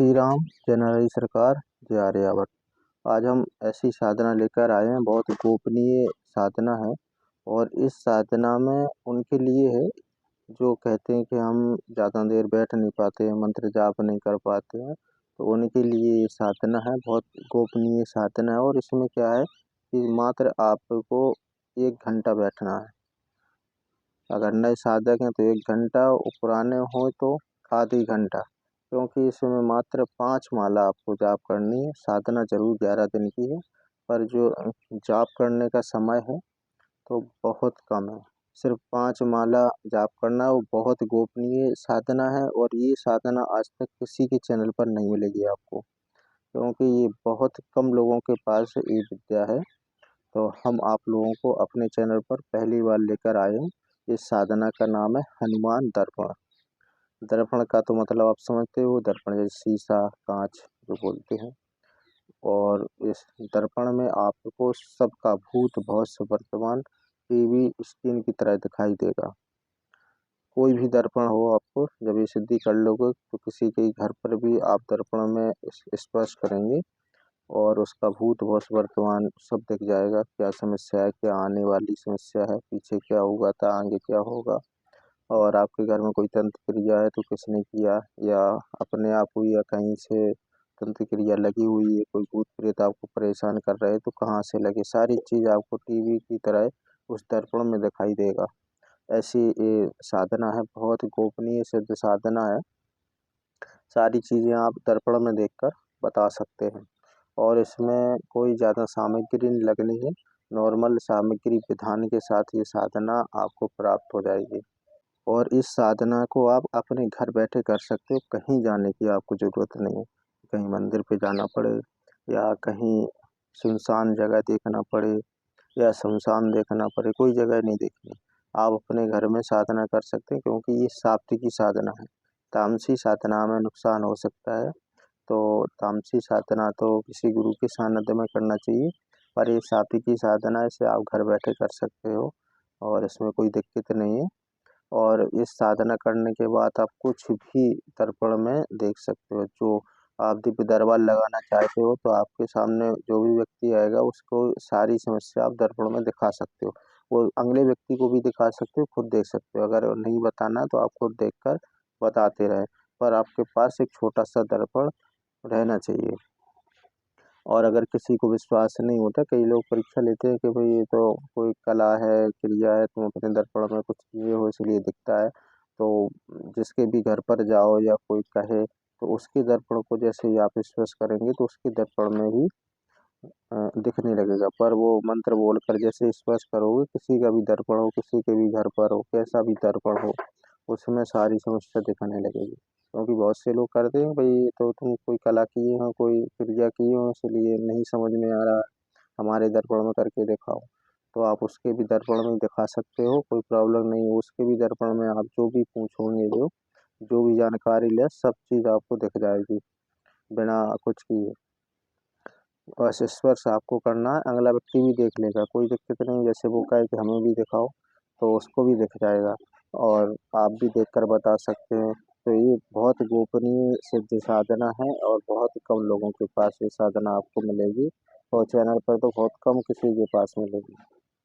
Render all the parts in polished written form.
श्री राम, जय नारायणी सरकार, जय आर्यावर्त। आज हम ऐसी साधना लेकर आए हैं, बहुत गोपनीय साधना है। और इस साधना में उनके लिए है जो कहते हैं कि हम ज़्यादा देर बैठ नहीं पाते हैं, मंत्र जाप नहीं कर पाते हैं, तो उनके लिए ये साधना है। बहुत गोपनीय साधना है और इसमें क्या है कि मात्र आपको 1 घंटा बैठना है। अगर नए साधक हैं तो 1 घंटा और पुराने हों तो आधी घंटा, क्योंकि इसमें मात्र 5 माला आपको जाप करनी है। साधना जरूर 11 दिन की है, पर जो जाप करने का समय है तो बहुत कम है। सिर्फ 5 माला जाप करना है। वो बहुत गोपनीय साधना है और ये साधना आज तक किसी के चैनल पर नहीं मिलेगी आपको, क्योंकि ये बहुत कम लोगों के पास ये विद्या है। तो हम आप लोगों को अपने चैनल पर पहली बार लेकर आए हैं। इस साधना का नाम है हनुमान दर्पण। दर्पण का तो मतलब आप समझते हो, दर्पण जैसे शीशा, कांच जो बोलते हैं। और इस दर्पण में आपको सबका भूत भविष्य वर्तमान टीवी स्क्रीन की तरह दिखाई देगा। कोई भी दर्पण हो, आपको जब ये सिद्धि कर लोगे तो किसी के घर पर भी आप दर्पण में स्पर्श करेंगे और उसका भूत भविष्य वर्तमान सब दिख जाएगा। क्या समस्या है, क्या आने वाली समस्या है, पीछे क्या हुआ था, आगे क्या होगा। और आपके घर में कोई तंत्र क्रिया है तो किसने किया, या अपने आप हुई, या कहीं से तंत्र क्रिया लगी हुई है, कोई भूत प्रेत आपको परेशान कर रहे हैं तो कहाँ से लगे, सारी चीज़ आपको टीवी की तरह उस दर्पण में दिखाई देगा। ऐसी ये साधना है, बहुत गोपनीय सिद्ध साधना है। सारी चीज़ें आप दर्पण में देखकर बता सकते हैं। और इसमें कोई ज़्यादा सामग्री नहीं लगनी है, नॉर्मल सामग्री विधान के साथ ये साधना आपको प्राप्त हो जाएगी। और इस साधना को आप अपने घर बैठे कर सकते हो, कहीं जाने की आपको ज़रूरत नहीं है। कहीं मंदिर पे जाना पड़े, या कहीं सुनसान जगह देखना पड़े, या शमशान देखना पड़े, कोई जगह नहीं देखनी। आप अपने घर में साधना कर सकते हैं, क्योंकि ये सात्विकी साधना है। तामसी साधना में नुकसान हो सकता है, तो तामसी साधना तो किसी गुरु के सानिध्य में करना चाहिए। पर ये सात्विकी साधना है, इसे आप घर बैठे कर सकते हो और इसमें कोई दिक्कत नहीं है। और इस साधना करने के बाद आप कुछ भी दर्पण में देख सकते हो। जो आप दिव्य दरबार लगाना चाहते हो तो आपके सामने जो भी व्यक्ति आएगा उसको सारी समस्या आप दर्पण में दिखा सकते हो। वो अगले व्यक्ति को भी दिखा सकते हो, खुद देख सकते हो। अगर नहीं बताना तो आप खुद देखकर बताते रहे, पर आपके पास एक छोटा सा दर्पण रहना चाहिए। और अगर किसी को विश्वास नहीं होता, कई लोग परीक्षा लेते हैं कि भाई ये तो कोई कला है, क्रिया है, तुम अपने दर्पण में कुछ किए हो इसलिए दिखता है। तो जिसके भी घर पर जाओ या कोई कहे तो उसके दर्पण को जैसे ही आप स्पर्श करेंगे तो उसके दर्पण में ही दिखने लगेगा। पर वो मंत्र बोलकर जैसे स्पर्श करोगे, किसी का भी दर्पण हो, किसी के भी घर पर हो, कैसा भी दर्पण हो, उसमें सारी समस्या दिखने लगेगी। क्योंकि बहुत से लोग करते हैं भाई ये तो तुम कोई कला किए हो, कोई क्रिया किए हो, इसलिए नहीं समझ में आ रहा, हमारे दर्पण में करके दिखाओ। तो आप उसके भी दर्पण में दिखा सकते हो, कोई प्रॉब्लम नहीं है। उसके भी दर्पण में आप जो भी पूछोगे, जो भी जानकारी ले, सब चीज़ आपको दिख जाएगी बिना कुछ किए। बस स्पर्श आपको करना है, अगला व्यक्ति भी देख लेगा, कोई दिक्कत नहीं। जैसे वो कहे कि हमें भी दिखाओ तो उसको भी दिख जाएगा और आप भी देखकर बता सकते हैं। तो ये बहुत गोपनीय सिद्ध साधना है और बहुत कम लोगों के पास ये साधना आपको मिलेगी, और चैनल पर तो बहुत कम किसी के पास मिलेगी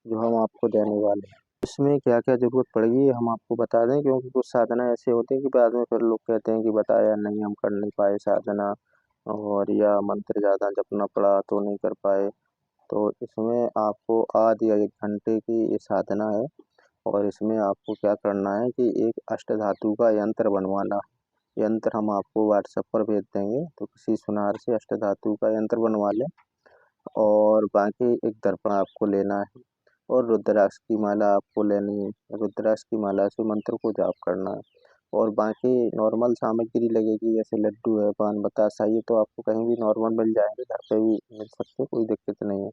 जो हम आपको देने वाले हैं। इसमें क्या क्या ज़रूरत पड़ेगी हम आपको बता दें, क्योंकि कुछ साधना ऐसे होते हैं कि बाद में फिर लोग कहते हैं कि बताया नहीं, हम कर नहीं पाए साधना, और या मंत्र ज़्यादा जपना पड़ा तो नहीं कर पाए। तो इसमें आपको आधे या 1 घंटे की ये साधना है। और इसमें आपको क्या करना है कि एक अष्टधातु का यंत्र बनवाना। यंत्र हम आपको व्हाट्सएप पर भेज देंगे, तो किसी सुनार से अष्टधातु का यंत्र बनवा लें। और बाकी एक दर्पण आपको लेना है और रुद्राक्ष की माला आपको लेनी है। रुद्राक्ष की माला से मंत्र को जाप करना है। और बाकी नॉर्मल सामग्री लगेगी, जैसे लड्डू है, पान बतासा, ये तो आपको कहीं भी नॉर्मल मिल जाएंगे, घर पे भी मिल सकते, कोई दिक्कत नहीं है।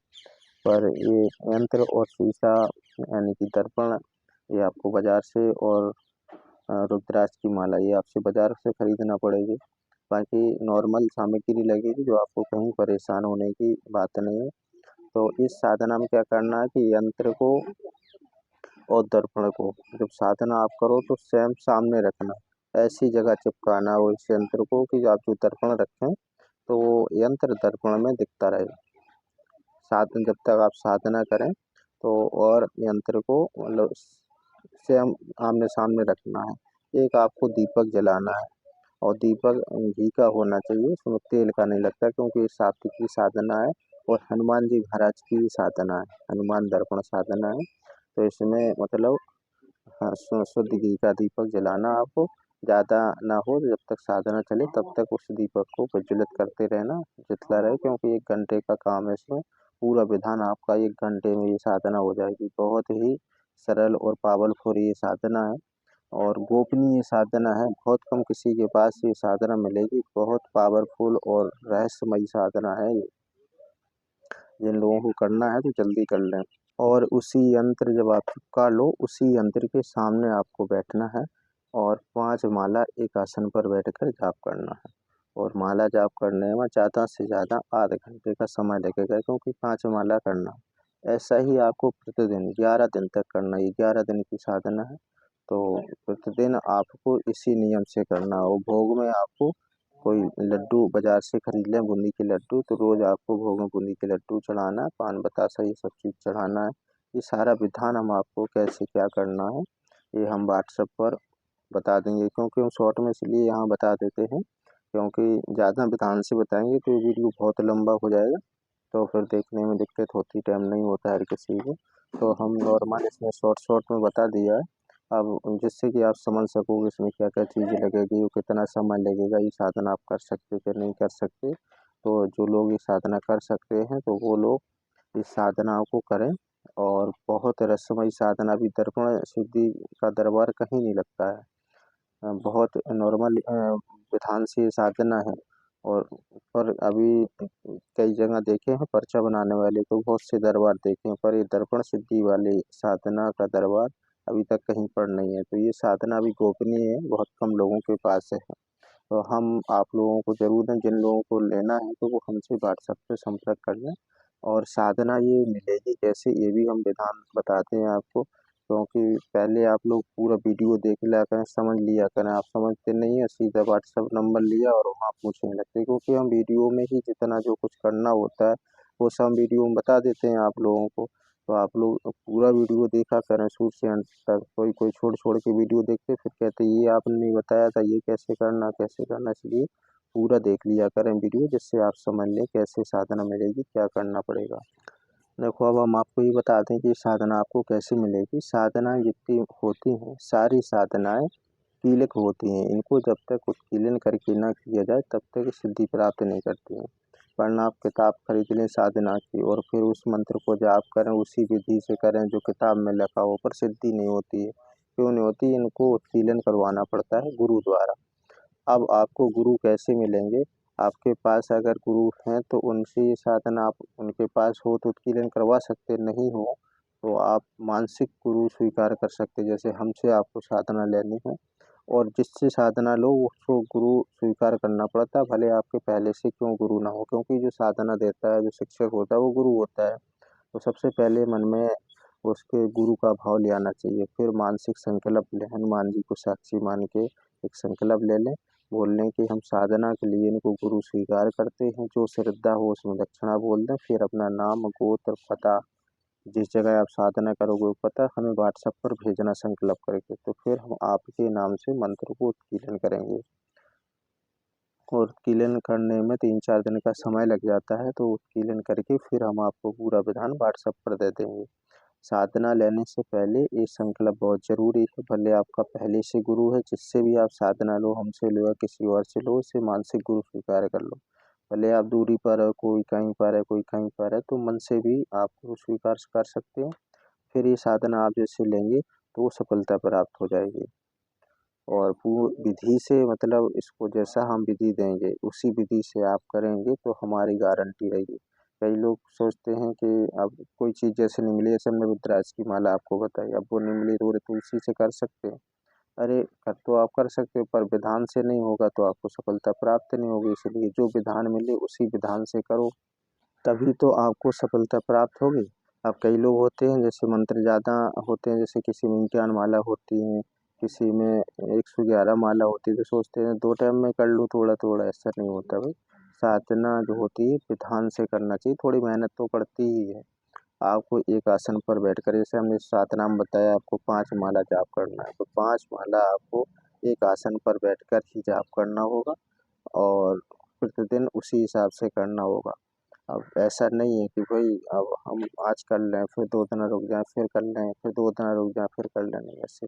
पर ये यंत्र और शीशा यानी कि दर्पण ये आपको बाजार से, और रुद्राक्ष की माला ये आपसे बाजार से खरीदना पड़ेगी। बाकी नॉर्मल सामग्री लगेगी, जो आपको कहीं परेशान होने की बात नहीं है। तो इस साधना में क्या करना है कि यंत्र को और दर्पण को जब साधना आप करो तो सेम सामने रखना। ऐसी जगह चिपकाना हो इस यंत्र को कि आप जो दर्पण रखें तो वो यंत्र दर्पण में दिखता रहे। साधन जब तक आप साधना करें तो और यंत्र को मतलब सेम आमने सामने रखना है। एक आपको दीपक जलाना है और दीपक घी का होना चाहिए, उसमें तेल का नहीं लगता, क्योंकि ये सात्विक की साधना है और हनुमान जी महाराज की भी साधना है, हनुमान दर्पण साधना है। तो इसमें मतलब हाँ, शुद्ध घी का दीपक जलाना आपको, ज़्यादा ना हो, जब तक साधना चले तब तक उस दीपक को प्रज्वलित करते रहना, जितला रहे, क्योंकि 1 घंटे का काम है इसमें। पूरा विधान आपका 1 घंटे में ये साधना हो जाएगी। बहुत ही सरल और पावरफुल ये साधना है और गोपनीय साधना है। बहुत कम किसी के पास ये साधना मिलेगी। बहुत पावरफुल और रहस्यमयी साधना है ये। जिन लोगों को करना है तो जल्दी कर लें। और उसी यंत्र जब आप चिपका लो, उसी यंत्र के सामने आपको बैठना है और 5 माला एक आसन पर बैठकर जाप करना है। और माला जाप करने में ज़्यादा से ज़्यादा आधे घंटे का समय लगेगा, क्योंकि 5 माला करना। ऐसा ही आपको प्रतिदिन 11 दिन तक करना है। ये 11 दिन की साधना है। तो प्रतिदिन आपको इसी नियम से करना हो। भोग में आपको कोई लड्डू बाजार से खरीद लें, बूंदी के लड्डू, तो रोज आपको भोग में बूंदी के लड्डू चढ़ाना है, पान बतासा ये सब चीज़ चढ़ाना है। ये सारा विधान हम आपको कैसे क्या करना है ये हम व्हाट्सएप पर बता देंगे, क्योंकि हम शॉर्ट में इसलिए यहाँ बता देते हैं, क्योंकि ज़्यादा विधान से बताएंगे तो ये वीडियो बहुत लंबा हो जाएगा, तो फिर देखने में दिक्कत होती, टाइम नहीं होता हर किसी को। तो हम नॉर्मल इसमें शॉर्ट शॉर्ट में बता दिया है, अब जिससे कि आप समझ सकोगे इसमें क्या क्या चीज़ें लगेगी और कितना समय लगेगा, ये साधना आप कर सकते कि नहीं कर सकते। तो जो लोग ये साधना कर सकते हैं तो वो लोग इस साधना को करें। और बहुत रहस्यमयी साधना भी, दर्पण सिद्धि का दरबार कहीं नहीं लगता है। बहुत नॉर्मल विधान से ये साधना है। और पर अभी कई जगह देखे हैं पर्चा बनाने वाले, तो बहुत से दरबार देखे हैं, पर ये दर्पण सिद्धि वाले साधना का दरबार अभी तक कहीं पर नहीं है। तो ये साधना अभी गोपनीय है, बहुत कम लोगों के पास है। तो हम आप लोगों को जरूर दें, जिन लोगों को लेना है तो वो हमसे व्हाट्सएप पे संपर्क कर लें। और साधना ये मिलेगी कैसे, ये भी हम विधान बताते हैं आपको, क्योंकि पहले आप लोग पूरा वीडियो देख लिया करें, समझ लिया करें। आप समझते नहीं है, सीधा व्हाट्सएप नंबर लिया और वहाँ पूछने लगते, क्योंकि हम वीडियो में ही जितना जो कुछ करना होता है वो सब वीडियो में बता देते हैं आप लोगों को। तो आप लोग पूरा वीडियो देखा करें शुरू से अंत तक। कोई कोई छोड़ छोड़ के वीडियो देखते फिर कहते ये आपने नहीं बताया था, ये कैसे करना कैसे करना। इसलिए पूरा देख लिया करें वीडियो, जिससे आप समझ लें कैसे साधना मिलेगी, क्या करना पड़ेगा। देखो अब हम आपको ये बता दें कि साधना आपको कैसे मिलेगी। साधना जितनी होती हैं सारी साधनाएं कीलक होती हैं, इनको जब तक उत्कीलन करके ना किया जाए तब तक सिद्धि प्राप्त नहीं करती हैं। वरना आप किताब खरीद लें साधना की और फिर उस मंत्र को जाप करें, उसी विधि से करें जो किताब में लिखा हो, पर सिद्धि नहीं होती है। क्यों नहीं होती? इनको उत्कीलन करवाना पड़ता है गुरु द्वारा। अब आपको गुरु कैसे मिलेंगे? आपके पास अगर गुरु हैं तो उनसे ये साधना आप उनके पास हो तो उत्कीलन करवा सकते, नहीं हो तो आप मानसिक गुरु स्वीकार कर सकते। जैसे हमसे आपको साधना लेनी है और जिससे साधना लो उसको गुरु स्वीकार करना पड़ता है, भले आपके पहले से क्यों गुरु ना हो, क्योंकि जो साधना देता है, जो शिक्षक होता है वो गुरु होता है। तो सबसे पहले मन में उसके गुरु का भाव ले आना चाहिए। फिर मानसिक संकल्प लें, हनुमान जी को साक्षी मान के एक संकल्प ले लें, बोल लें कि हम साधना के लिए इनको गुरु स्वीकार करते हैं। जो श्रद्धा हो उसमें दक्षिणा बोल दें, फिर अपना नाम गोत्र पता, जिस जगह आप साधना करोगे वो पता हमें व्हाट्सएप पर भेजना संकल्प करके। तो फिर हम आपके नाम से मंत्र को उत्कीर्णन करेंगे। और उत्कीर्णन करने में 3-4 दिन का समय लग जाता है, तो उत्कीर्णन करके फिर हम आपको पूरा विधान व्हाट्सएप पर दे देंगे। साधना लेने से पहले ये संकल्प बहुत ज़रूरी है, भले आपका पहले से गुरु है, जिससे भी आप साधना लो, हमसे लो या किसी और से लो, उसे मानसिक गुरु स्वीकार कर लो। भले आप दूरी पर हो, कोई कहीं पर है कोई कहीं पर है, तो मन से भी आप गुरु स्वीकार कर सकते हो। फिर ये साधना आप जैसे लेंगे तो वो सफलता प्राप्त हो जाएगी। और पूर्ण विधि से मतलब इसको जैसा हम विधि देंगे उसी विधि से आप करेंगे तो हमारी गारंटी रहेगी। कई लोग सोचते हैं कि अब कोई चीज़ जैसे नहीं मिली, जैसे हमने रुद्राक्ष की माला आपको बताई, अब वो नहीं मिली तो बोले तुलसी से कर सकते हैं। अरे कर तो आप कर सकते हो, पर विधान से नहीं होगा तो आपको सफलता प्राप्त नहीं होगी। इसलिए जो विधान मिले उसी विधान से करो, तभी तो आपको सफलता प्राप्त होगी। अब कई लोग होते हैं जैसे मंत्र ज़्यादा होते हैं, जैसे किसी में ज्ञान माला होती है, किसी में 111 माला होती है तो सोचते हैं 2 टाइम में कर लूँ थोड़ा-थोड़ा, ऐसा नहीं होता भाई। साधना जो होती है विधान से करना चाहिए, थोड़ी मेहनत तो पड़ती ही है। आपको एक आसन पर बैठकर जैसे हमने साधना में बताया आपको 5 माला जाप करना है, तो 5 माला आपको एक आसन पर बैठकर ही जाप करना होगा और प्रतिदिन उसी हिसाब से करना होगा। अब ऐसा नहीं है कि भाई अब हम आज कर लें, फिर 2 दिन रुक जाएँ, फिर कर लें, फिर 2 दिन रुक जाएँ, फिर कर लें, नहीं ऐसे।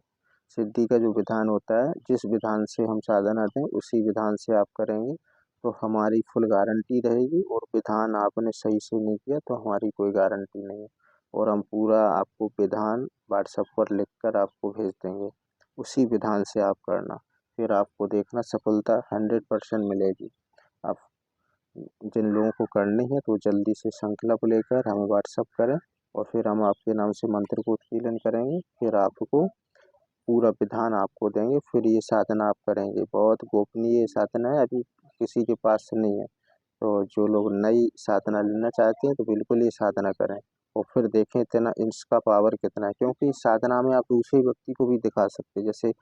सिद्धि का जो विधान होता है, जिस विधान से हम साधना दें, उसी विधान से आप करेंगे, तो हमारी फुल गारंटी रहेगी और विधान आपने सही से नहीं किया तो हमारी कोई गारंटी नहीं है और हम पूरा आपको विधान व्हाट्सएप पर लिखकर आपको भेज देंगे। उसी विधान से आप करना, फिर आपको देखना सफलता 100% मिलेगी। आप जिन लोगों को करनी है तो जल्दी से संकल्प लेकर हमें व्हाट्सएप करें और फिर हम आपके नाम से मंत्र को उत्कीर्तन करेंगे, फिर आपको पूरा विधान आपको देंगे, फिर ये साधना आप करेंगे। बहुत गोपनीय साधना है, अभी किसी के पास नहीं है। तो जो लोग नई साधना लेना चाहते हैं तो बिल्कुल ये साधना करें और फिर देखें इतना इसका पावर कितना है, क्योंकि इस साधना में आप दूसरे व्यक्ति को भी दिखा सकते हैं। जैसे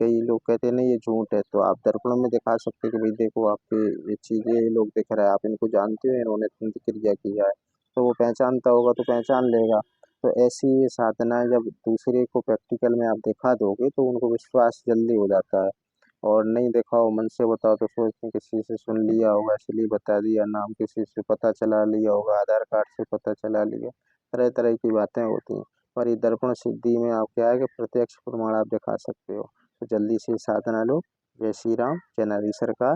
कई लोग कहते हैं नहीं ये झूठ है, तो आप दर्पण में दिखा सकते हैं कि भाई देखो आपके ये चीज़ें ये लोग दिख रहा है, आप इनको जानते हो, इन्होंने इतनी क्रिया किया है, तो वो पहचानता होगा तो पहचान लेगा। तो ऐसी ये साधनाएँ जब दूसरे को प्रैक्टिकल में आप दिखा दोगे तो उनको विश्वास जल्दी हो जाता है और नहीं दिखाओ मन से बताओ तो सोचते हैं किसी से सुन लिया होगा इसलिए बता दिया, नाम किसी से पता चला लिया होगा, आधार कार्ड से पता चला लिया, तरह-तरह की बातें होती हैं। पर ये दर्पण सिद्धि में आप क्या है कि प्रत्यक्ष प्रमाण आप दिखा सकते हो। तो जल्दी से साधना लो। जय श्री राम, जय नारी सरकार।